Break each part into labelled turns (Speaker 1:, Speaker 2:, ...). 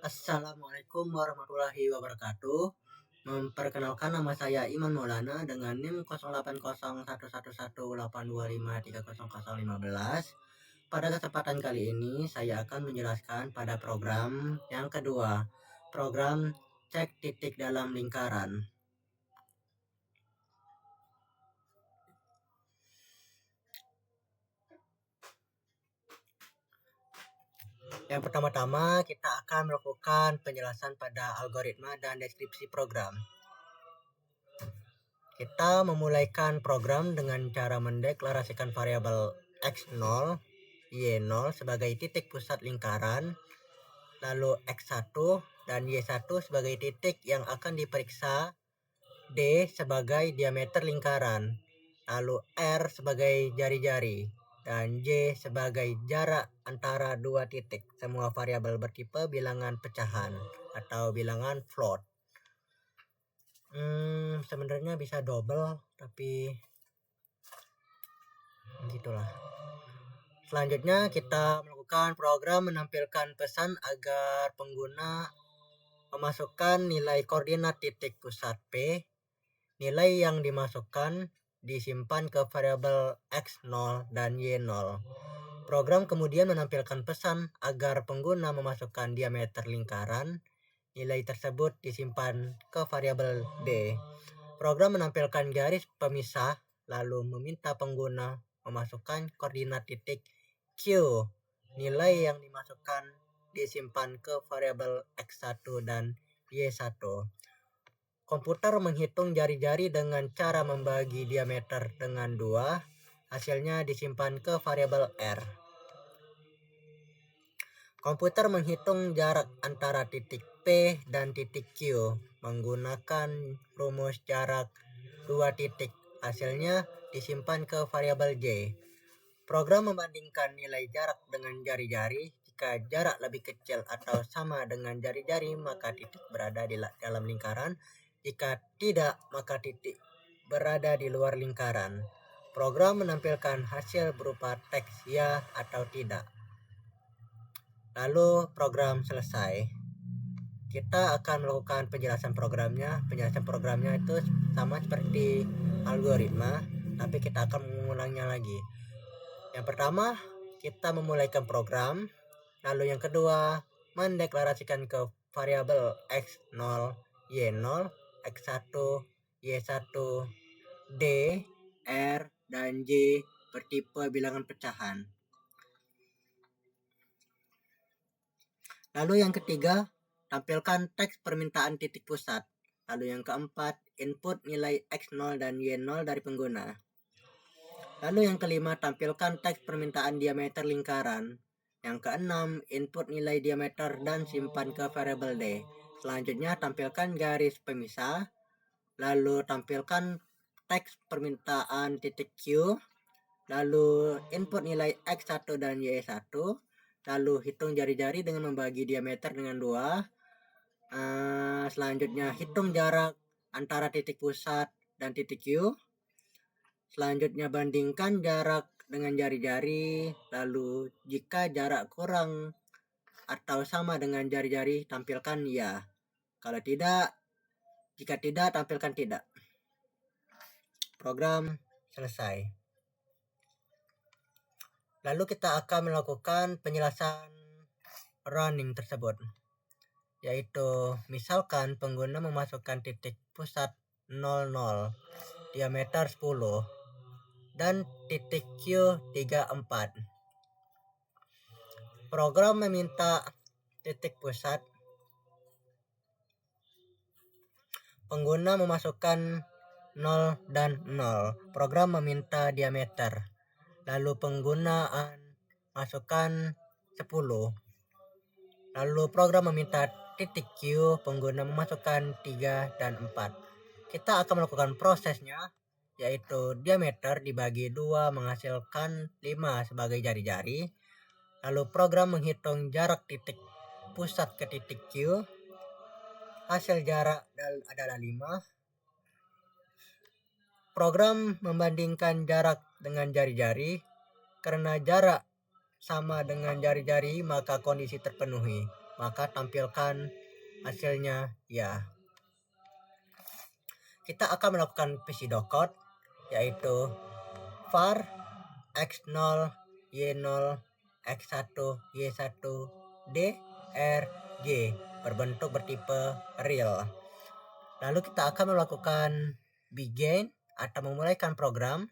Speaker 1: Assalamualaikum warahmatullahi wabarakatuh. Memperkenalkan, nama saya Iman Maulana dengan NIM 08011182530015. Pada kesempatan kali ini saya akan menjelaskan pada program yang kedua, program cek titik dalam lingkaran. Yang pertama-tama kita akan melakukan penjelasan pada algoritma dan deskripsi program. Kita memulaikan program dengan cara mendeklarasikan variabel x0, y0 sebagai titik pusat lingkaran, lalu x1 dan y1 sebagai titik yang akan diperiksa, d sebagai diameter lingkaran, lalu r sebagai jari-jari, dan j sebagai jarak antara dua titik. Semua variabel bertipe bilangan pecahan atau bilangan float. Sebenarnya bisa double, tapi gitulah. Selanjutnya kita melakukan program menampilkan pesan agar pengguna memasukkan nilai koordinat titik pusat P. Nilai yang dimasukkan disimpan ke variabel x0 dan y0. Program kemudian menampilkan pesan agar pengguna memasukkan diameter lingkaran. Nilai tersebut disimpan ke variabel d. Program menampilkan garis pemisah lalu meminta pengguna memasukkan koordinat titik Q. Nilai yang dimasukkan disimpan ke variabel x1 dan y1. Komputer menghitung jari-jari dengan cara membagi diameter dengan 2. Hasilnya disimpan ke variabel r. Komputer menghitung jarak antara titik P dan titik Q menggunakan rumus jarak dua titik. Hasilnya disimpan ke variabel J. Program membandingkan nilai jarak dengan jari-jari. Jika jarak lebih kecil atau sama dengan jari-jari, maka titik berada di dalam lingkaran. Jika tidak, maka titik berada di luar lingkaran. Program menampilkan hasil berupa teks ya atau tidak. Lalu program selesai. Kita akan melakukan penjelasan programnya. Penjelasan programnya itu sama seperti algoritma, tapi kita akan mengulangnya lagi. Yang pertama, kita memulaikan program. Lalu yang kedua, mendeklarasikan ke variabel x0, y0, x1, y1, d, r, dan j bertipe bilangan pecahan. Lalu yang ketiga, tampilkan teks permintaan titik pusat. Lalu yang keempat, input nilai x0 dan y0 dari pengguna. Lalu yang kelima, tampilkan teks permintaan diameter lingkaran. Yang keenam, input nilai diameter dan simpan ke variabel d. Selanjutnya, tampilkan garis pemisah. Lalu tampilkan teks permintaan titik Q. Lalu input nilai x1 dan y1. Lalu hitung jari-jari dengan membagi diameter dengan 2. Selanjutnya hitung jarak antara titik pusat dan titik Q. Selanjutnya bandingkan jarak dengan jari-jari. Lalu jika jarak kurang atau sama dengan jari-jari, tampilkan ya. Kalau tidak, jika tidak, tampilkan tidak. Program selesai. Lalu kita akan melakukan penjelasan running tersebut, yaitu misalkan pengguna memasukkan titik pusat 00, diameter 10, dan titik Q 34. Program meminta titik pusat. Pengguna memasukkan 0 dan 0. Program meminta diameter. Lalu penggunaan masukkan 10. Lalu program meminta titik Q, pengguna memasukkan 3 dan 4. Kita akan melakukan prosesnya, yaitu diameter dibagi 2 menghasilkan 5 sebagai jari-jari. Lalu program menghitung jarak titik pusat ke titik Q. Hasil jarak adalah 5. Program membandingkan jarak dengan jari-jari. Karena jarak sama dengan jari-jari, maka kondisi terpenuhi. maka tampilkan hasilnya ya. Kita akan melakukan pseudocode, yaitu var x0 y0 x1 y1 d r g berbentuk bertipe real. Lalu kita akan melakukan begin atau memulaikan program.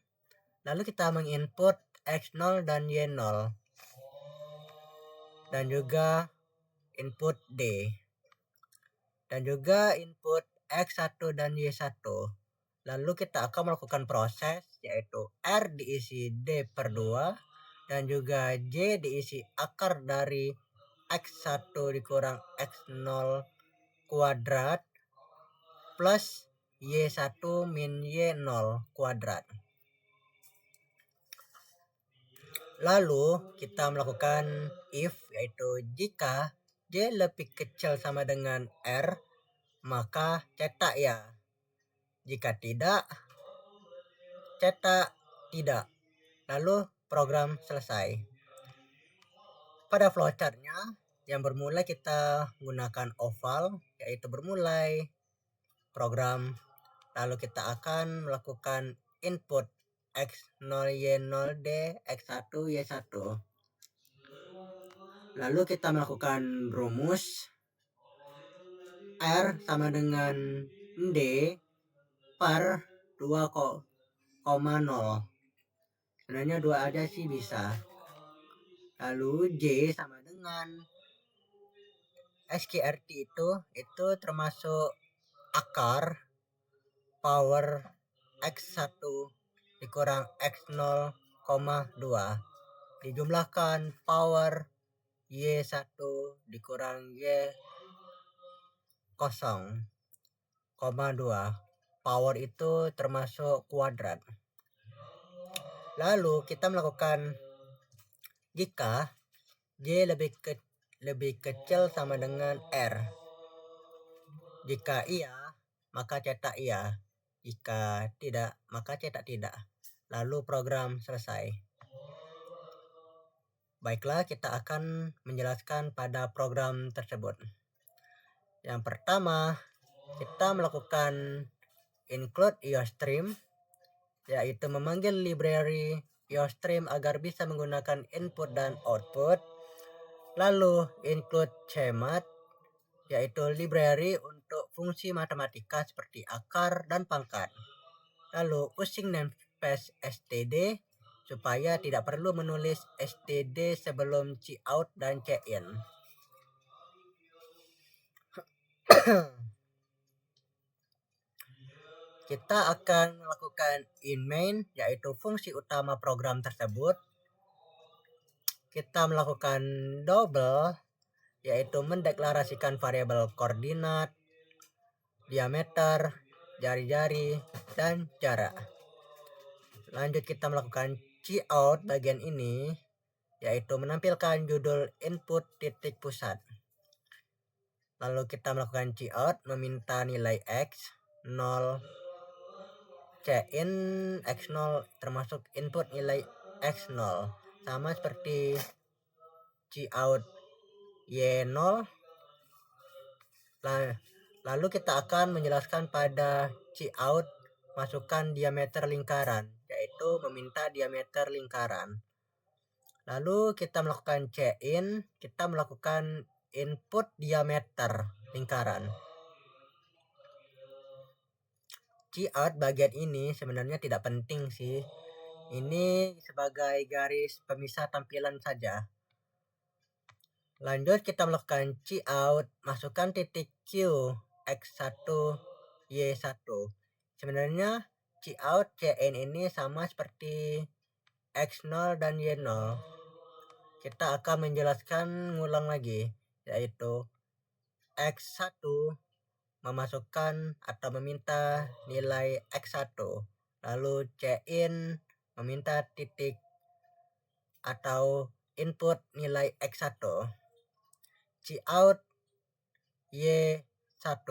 Speaker 1: Lalu kita menginput x0 dan y0 dan juga input d dan juga input x1 dan y1. Lalu kita akan melakukan proses, yaitu R diisi D per 2 dan juga J diisi akar dari X1 dikurang X0 kuadrat plus Y1 min Y0 kuadrat. Lalu kita melakukan if, yaitu jika J lebih kecil sama dengan R, maka cetak ya. Jika tidak, cetak tidak. Lalu program selesai. Pada flowchartnya yang bermula kita gunakan oval, yaitu bermulai program. Lalu kita akan melakukan input X0 Y0 D X1 Y1. Lalu kita melakukan rumus R sama dengan D per 2,0. Sebenarnya 2 aja sih bisa. Lalu J sama dengan SQRT itu termasuk akar power X1 dikurang X0, 2 dijumlahkan power Y1 dikurang Y0, 2. Power itu termasuk kuadrat. Lalu kita melakukan jika J lebih kecil sama dengan R. Jika iya, maka cetak iya. Jika tidak, maka cetak tidak. Lalu program selesai. Baiklah, kita akan menjelaskan pada program tersebut. Yang pertama, kita melakukan include IOStream, yaitu memanggil library IOStream agar bisa menggunakan input dan output. Lalu include CMAT, yaitu library untuk fungsi matematika seperti akar dan pangkat. Lalu using namespace std supaya tidak perlu menulis std sebelum cout dan cin. Kita akan melakukan in main, yaitu fungsi utama program tersebut. Kita melakukan double, yaitu mendeklarasikan variabel koordinat, diameter, jari-jari, dan jarak. Lanjut kita melakukan cout bagian ini, yaitu menampilkan judul input titik pusat. Lalu kita melakukan cout meminta nilai X 0, cin X0 termasuk input nilai X0, sama seperti cout Y0. Lalu kita akan menjelaskan pada cout masukkan diameter lingkaran, yaitu meminta diameter lingkaran. Lalu kita melakukan cin, kita melakukan input diameter lingkaran. Cout bagian ini sebenarnya tidak penting sih. Ini sebagai garis pemisah tampilan saja. Lanjut kita melakukan cout, masukkan titik Q X1 Y1. Sebenarnya cout cin ini sama seperti X0 dan Y0. Kita akan menjelaskan ngulang lagi, yaitu X1 memasukkan atau meminta nilai X1. Lalu cin meminta titik atau input nilai X1. Cout Y1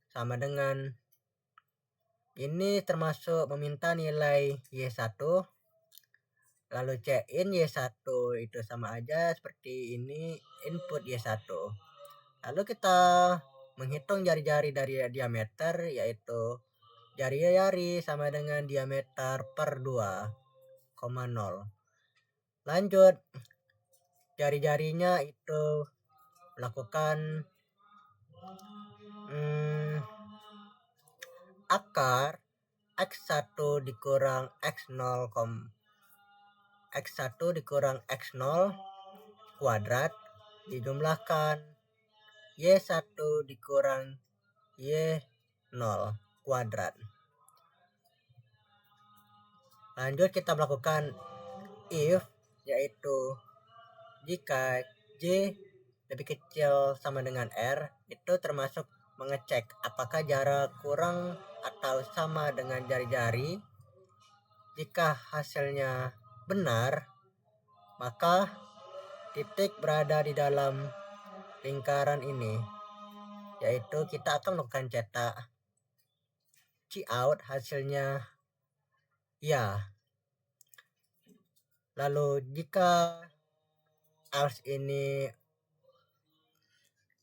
Speaker 1: sama dengan ini termasuk meminta nilai Y1. Lalu cin Y1 itu sama aja seperti ini input Y1. Lalu kita menghitung jari-jari dari diameter, yaitu jari-jari sama dengan diameter per 2,0. Lanjut, jari-jarinya itu melakukan akar X1 dikurang X0 X1 dikurang X0 kuadrat dijumlahkan Y1 dikurang Y0 kuadrat. Lanjut kita melakukan if, yaitu jika J lebih kecil sama dengan R, itu termasuk mengecek apakah jarak kurang atau sama dengan jari-jari. Jika hasilnya benar, maka titik berada di dalam lingkaran ini, yaitu kita akan melakukan cetak cout, hasilnya ya. Lalu jika else ini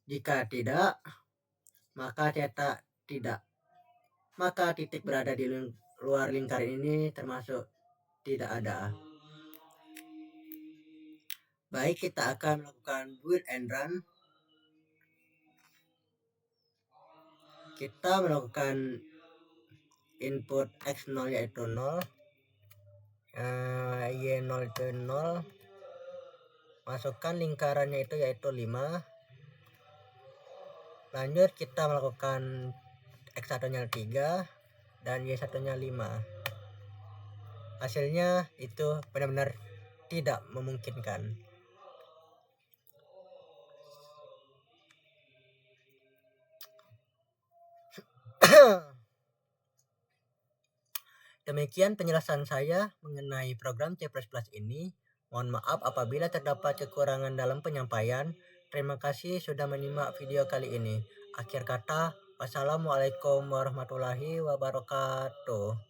Speaker 1: jika tidak, maka cetak tidak. Maka titik berada di luar lingkaran ini termasuk tidak ada. Baik, kita akan melakukan build and run. Kita melakukan input X0 yaitu 0, Y0 itu 0, masukkan lingkarannya itu yaitu 5. Lanjut kita melakukan X1 nya 3 dan Y1 nya 5. Hasilnya itu benar-benar tidak memungkinkan. Demikian penjelasan saya mengenai program C++ ini. Mohon maaf apabila terdapat kekurangan dalam penyampaian. Terima kasih sudah menyimak video kali ini. Akhir kata, wassalamualaikum warahmatullahi wabarakatuh.